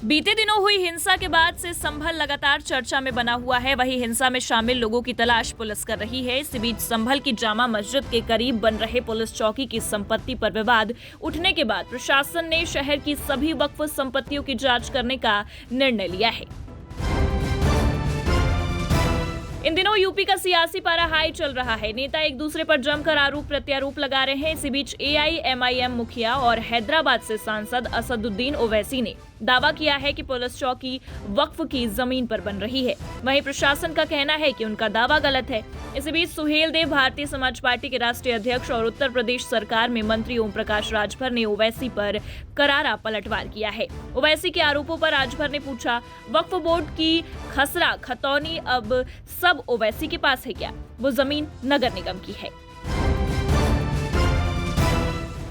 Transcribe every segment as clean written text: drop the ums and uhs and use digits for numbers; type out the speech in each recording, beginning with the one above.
बीते दिनों हुई हिंसा के बाद से संभल लगातार चर्चा में बना हुआ है। वहीं हिंसा में शामिल लोगों की तलाश पुलिस कर रही है। इसी बीच संभल की जामा मस्जिद के करीब बन रहे पुलिस चौकी की संपत्ति पर विवाद उठने के बाद प्रशासन ने शहर की सभी वक्फ संपत्तियों की जांच करने का निर्णय लिया है। इन दिनों यूपी का सियासी पारा हाई चल रहा है। नेता एक दूसरे पर जमकर आरोप प्रत्यारोप लगा रहे हैं। इसी बीच एआईएमआईएम मुखिया और हैदराबाद से सांसद असदुद्दीन ओवैसी ने दावा किया है कि पुलिस चौकी वक्फ की जमीन पर बन रही है। वहीं प्रशासन का कहना है कि उनका दावा गलत है। इसी बीच सुहेल देव भारतीय समाज पार्टी के राष्ट्रीय अध्यक्ष और उत्तर प्रदेश सरकार में मंत्री ओम प्रकाश राजभर ने ओवैसी पर करारा पलटवार किया है। ओवैसी के आरोपों पर राजभर ने पूछा, वक्फ बोर्ड की खसरा खतौनी अब सब ओवैसी के पास है क्या? वो जमीन नगर निगम की है।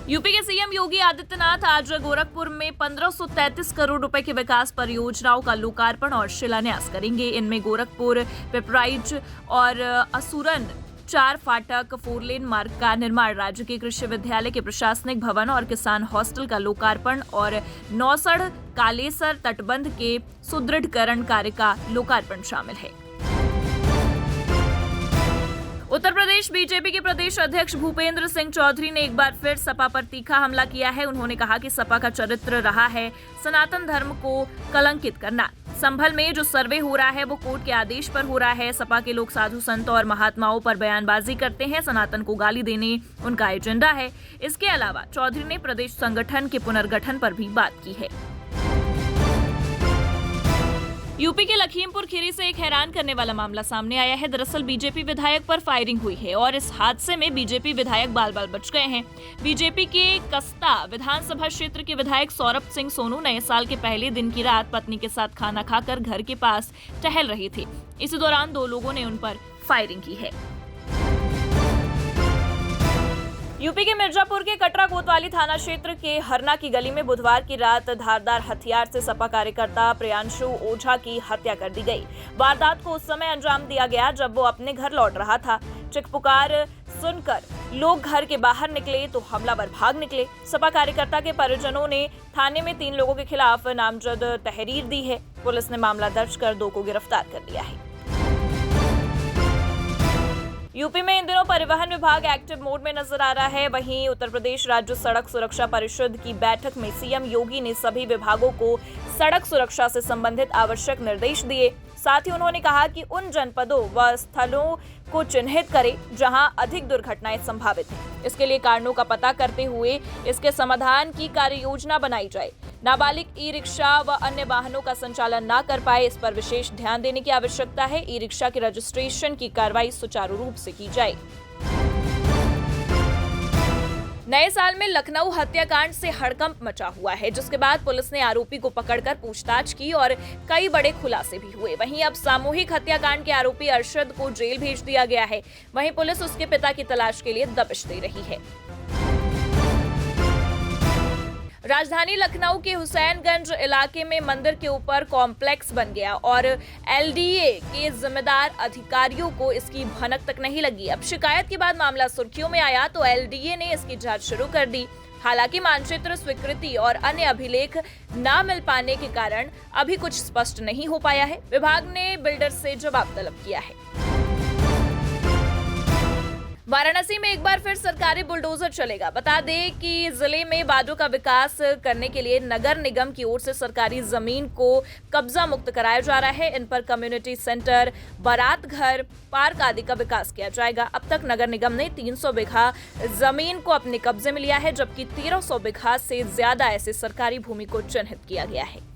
यूपी के सीएम योगी आदित्यनाथ आज गोरखपुर में 1533 करोड़ रुपए की विकास परियोजनाओं का लोकार्पण और शिलान्यास करेंगे। इनमें गोरखपुर पिपराइच और असुरन 4 फाटक 4 लेन मार्ग का निर्माण, राज्य के कृषि विद्यालय के प्रशासनिक भवन और किसान हॉस्टल का लोकार्पण और नौसढ़ कालेसर तटबंध के सुदृढ़ीकरण कार्य का लोकार्पण शामिल है। उत्तर प्रदेश बीजेपी के प्रदेश अध्यक्ष भूपेंद्र सिंह चौधरी ने एक बार फिर सपा पर तीखा हमला किया है। उन्होंने कहा कि सपा का चरित्र रहा है सनातन धर्म को कलंकित करना। संभल में जो सर्वे हो रहा है वो कोर्ट के आदेश पर हो रहा है। सपा के लोग साधु संतों और महात्माओं पर बयानबाजी करते हैं, सनातन को गाली देने उनका एजेंडा है। इसके अलावा चौधरी ने प्रदेश संगठन के पुनर्गठन पर भी बात की है। यूपी के लखीमपुर खीरी से एक हैरान करने वाला मामला सामने आया है। दरअसल बीजेपी विधायक पर फायरिंग हुई है और इस हादसे में बीजेपी विधायक बाल बाल बच गए हैं। बीजेपी के कस्ता विधानसभा क्षेत्र के विधायक सौरभ सिंह सोनू नए साल के पहले दिन की रात पत्नी के साथ खाना खाकर घर के पास टहल रहे थे। इसी दौरान 2 लोगों ने उन पर फायरिंग की है। यूपी के मिर्जापुर के कटरा कोतवाली थाना क्षेत्र के हरना की गली में बुधवार की रात धारदार हथियार से सपा कार्यकर्ता प्रियांशु ओझा की हत्या कर दी गई। वारदात को उस समय अंजाम दिया गया जब वो अपने घर लौट रहा था। चीख पुकार सुनकर लोग घर के बाहर निकले तो हमलावर भाग निकले। सपा कार्यकर्ता के परिजनों ने थाने में 3 लोगों के खिलाफ नामजद तहरीर दी है। पुलिस ने मामला दर्ज कर 2 को गिरफ्तार कर लिया है। यूपी में इन दिनों परिवहन विभाग एक्टिव मोड में नजर आ रहा है। वहीं उत्तर प्रदेश राज्य सड़क सुरक्षा परिषद की बैठक में सीएम योगी ने सभी विभागों को सड़क सुरक्षा से संबंधित आवश्यक निर्देश दिए। साथ ही उन्होंने कहा कि उन जनपदों व स्थलों को चिन्हित करें जहां अधिक दुर्घटनाएं संभावित हैं। इसके लिए कारणों का पता करते हुए इसके समाधान की कार्ययोजना बनाई जाए। नाबालिग ई रिक्शा व अन्य वाहनों का संचालन न कर पाए, इस पर विशेष ध्यान देने की आवश्यकता है। ई रिक्शा के रजिस्ट्रेशन की कार्रवाई सुचारू रूप से की जाए। नए साल में लखनऊ हत्याकांड से हड़कंप मचा हुआ है, जिसके बाद पुलिस ने आरोपी को पकड़कर पूछताछ की और कई बड़े खुलासे भी हुए। वहीं अब सामूहिक हत्याकांड के आरोपी अरशद को जेल भेज दिया गया है। वहीं पुलिस उसके पिता की तलाश के लिए दबिश दे रही है। राजधानी लखनऊ के हुसैनगंज इलाके में मंदिर के ऊपर कॉम्प्लेक्स बन गया और एलडीए के जिम्मेदार अधिकारियों को इसकी भनक तक नहीं लगी। अब शिकायत के बाद मामला सुर्खियों में आया तो एलडीए ने इसकी जांच शुरू कर दी। हालांकि मानचित्र स्वीकृति और अन्य अभिलेख न मिल पाने के कारण अभी कुछ स्पष्ट नहीं हो पाया है। विभाग ने बिल्डर से जवाब तलब किया है। वाराणसी में एक बार फिर सरकारी बुलडोजर चलेगा। बता दें कि जिले में वार्डों का विकास करने के लिए नगर निगम की ओर से सरकारी जमीन को कब्जा मुक्त कराया जा रहा है। इन पर कम्युनिटी सेंटर, बारात घर, पार्क आदि का विकास किया जाएगा। अब तक नगर निगम ने 300 बीघा जमीन को अपने कब्जे में लिया है, जबकि 1300 बीघा से ज्यादा ऐसे सरकारी भूमि को चिन्हित किया गया है।